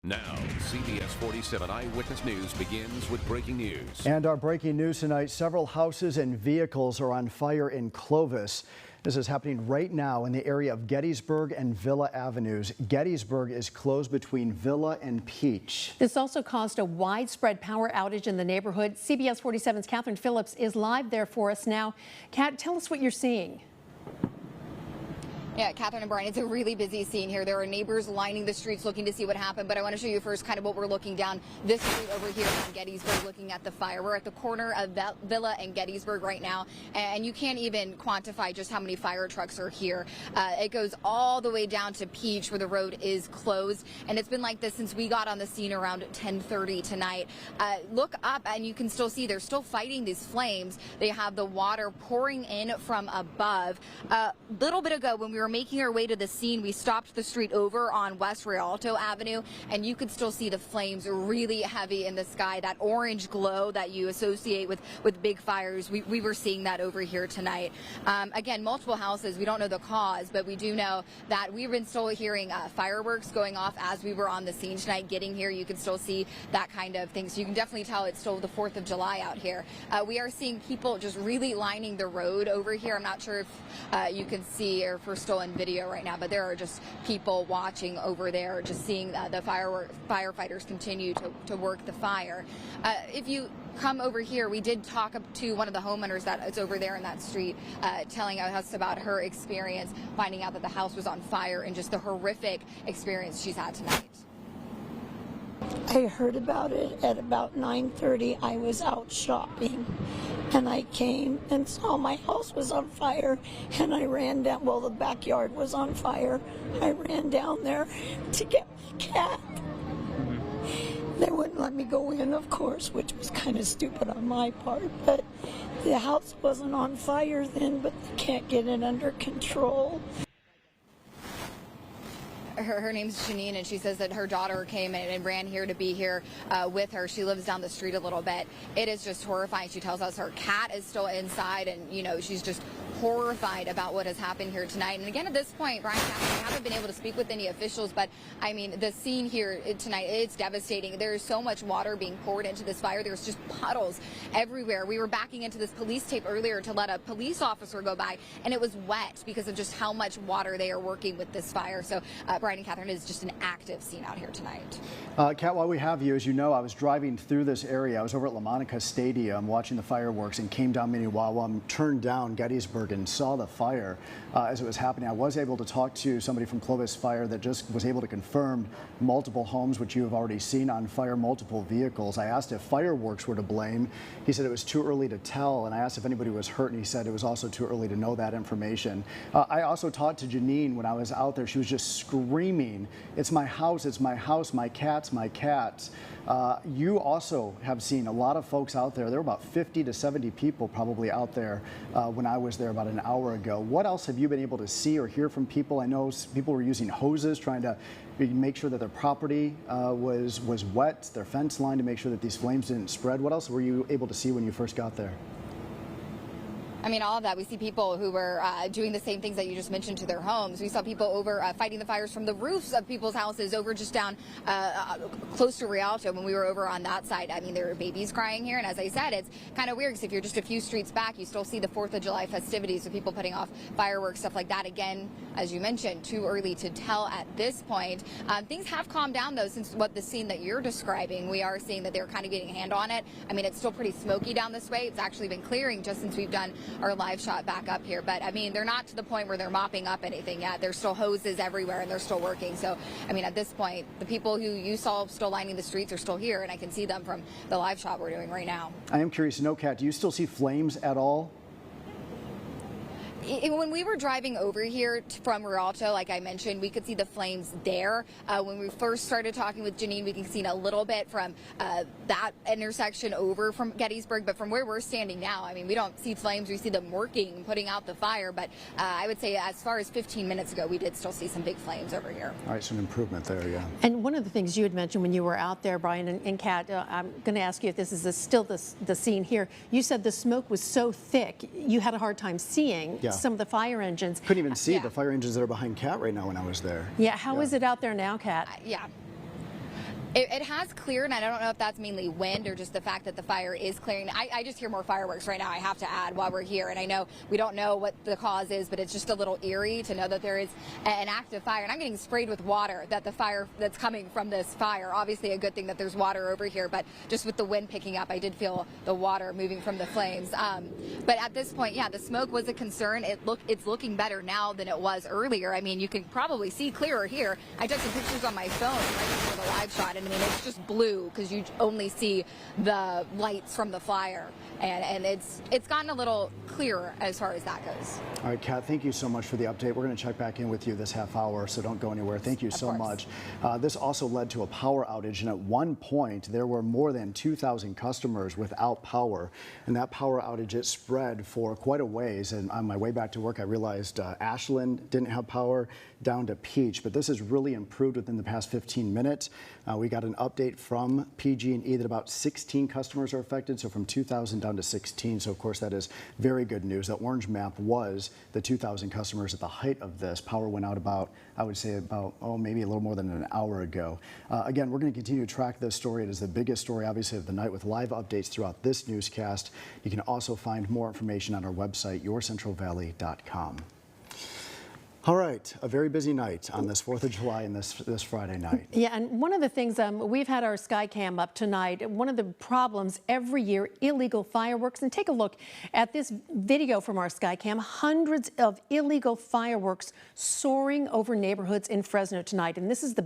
Now, CBS 47 Eyewitness News begins with breaking news. And our breaking news tonight, several houses and vehicles are on fire in Clovis. This is happening right now in the area of Gettysburg and Villa Avenues. Gettysburg is closed between Villa and Peach. This also caused a widespread power outage in the neighborhood. CBS 47's Catherine Phillips is live there for us now. Kat, tell us what you're seeing. Yeah, Catherine and Brian, it's a really busy scene here. There are neighbors lining the streets looking to see what happened, but I want to show you first kind of what we're looking down this street over here in Gettysburg, looking at the fire. We're at the corner of Villa and Gettysburg right now, and you can't even quantify just how many fire trucks are here. It goes all the way down to Peach, where the road is closed, and it's been like this since we got on the scene around 10:30 tonight. Look up, and you can still see they're still fighting these flames. They have the water pouring in from above. A little bit ago, when we were making our way to the scene, we stopped the street over on West Rialto Avenue, and you could still see the flames really heavy in the sky. That orange glow that you associate with big fires, we were seeing that over here tonight. Again, multiple houses. We don't know the cause, but we do know that we've been still hearing fireworks going off as we were on the scene tonight. Getting here, you can still see that kind of thing. So you can definitely tell it's still the 4th of July out here. We are seeing people just really lining the road over here. I'm not sure if you can see or if we're still in video right now, but there are just people watching over there, just seeing the firefighters continue to work the fire. If you come over here, we did talk to one of the homeowners that is over there in that street, telling us about her experience, finding out that the house was on fire and just the horrific experience she's had tonight. I heard about it at about 9:30. I was out shopping and I came and saw my house was on fire, and I ran down, well, the backyard was on fire. I ran down there to get my cat. They wouldn't let me go in, of course, which was kind of stupid on my part, but the house wasn't on fire then, but they can't get it under control. Her name's Janine, and she says that her daughter came in and ran here to be here with her. She lives down the street a little bit. It is just horrifying. She tells us her cat is still inside, and, you know, she's just horrified about what has happened here tonight. And again, at this point, Brian, I haven't been able to speak with any officials, but I mean, the scene here tonight, it's devastating. There is so much water being poured into this fire. There's just puddles everywhere. We were backing into this police tape earlier to let a police officer go by, and it was wet because of just how much water they are working with this fire. So, Brian and Catherine, it is just an active scene out here tonight. Kat, while we have you, as you know, I was driving through this area. I was over at La Monica Stadium watching the fireworks and came down Minnewawa, turned down Gettysburg and saw the fire as it was happening. I was able to talk to somebody from Clovis Fire that just was able to confirm multiple homes, which you have already seen on fire, multiple vehicles. I asked if fireworks were to blame. He said it was too early to tell, and I asked if anybody was hurt, and he said it was also too early to know that information. I also talked to Janine when I was out there. She was just screaming, "It's my house, my cats, my cats." You also have seen a lot of folks out there. There were about 50 to 70 people probably out there when I was there about an hour ago. What else have you been able to see or hear from people? I know people were using hoses trying to make sure that their property was wet, their fence line, to make sure that these flames didn't spread. What else were you able to see when you first got there? I mean, all of that. We see people who were doing the same things that you just mentioned to their homes. We saw people over fighting the fires from the roofs of people's houses over just down close to Rialto when we were over on that side. I mean, there were babies crying here. And as I said, it's kind of weird because if you're just a few streets back, you still see the 4th of July festivities with people putting off fireworks, stuff like that. Again, as you mentioned, too early to tell at this point. Things have calmed down, though, since what the scene that you're describing. We are seeing that they're kind of getting a hand on it. I mean, it's still pretty smoky down this way. It's actually been clearing just since we've done our live shot back up here, but I mean, they're not to the point where they're mopping up anything yet. There's still hoses everywhere and they're still working. So, I mean, at this point, the people who you saw still lining the streets are still here, and I can see them from the live shot we're doing right now. I am curious to know, Kat, do you still see flames at all? When we were driving over here from Rialto, like I mentioned, we could see the flames there. When we first started talking with Janine, we can see a little bit from that intersection over from Gettysburg. But from where we're standing now, I mean, we don't see flames. We see them working, putting out the fire. But I would say as far as 15 minutes ago, we did still see some big flames over here. All right, some improvement there, yeah. And one of the things you had mentioned when you were out there, Brian and Kat, I'm going to ask you if this is still the scene here. You said the smoke was so thick, you had a hard time seeing some of the fire engines. Couldn't even see the fire engines that are behind Kat right now when I was there. Yeah, how is it out there now, Kat? It has cleared, and I don't know if that's mainly wind or just the fact that the fire is clearing. I just hear more fireworks right now, I have to add, while we're here. And I know we don't know what the cause is, but it's just a little eerie to know that there is an active fire. And I'm getting sprayed with water, that the fire that's coming from this fire. Obviously a good thing that there's water over here, but just with the wind picking up, I did feel the water moving from the flames. But at this point, yeah, the smoke was a concern. It's looking better now than it was earlier. I mean, you can probably see clearer here. I took some pictures on my phone right before the live shot, and I mean, it's just blue because you only see the lights from the fire, and it's gotten a little clearer as far as that goes. All right, Kat, thank you so much for the update. We're going to check back in with you this half hour, so don't go anywhere. Thank you so much. This also led to a power outage, and at one point there were more than 2,000 customers without power, and that power outage, it spread for quite a ways. And on my way back to work, I realized Ashland didn't have power down to Peach, but this has really improved within the past 15 minutes. We got an update from PG&E that about 16 customers are affected, so from 2,000 down to 16. So of course that is very good news. That orange map was the 2,000 customers at the height of this. Power went out about, I would say about, maybe a little more than an hour ago. Again, we're going to continue to track this story. It is the biggest story, obviously, of the night, with live updates throughout this newscast. You can also find more information on our website, yourcentralvalley.com. All right, a very busy night on this 4th of July and this Friday night. Yeah, and one of the things, we've had our Skycam up tonight. One of the problems every year, illegal fireworks. And take a look at this video from our Skycam. Hundreds of illegal fireworks soaring over neighborhoods in Fresno tonight. And this is the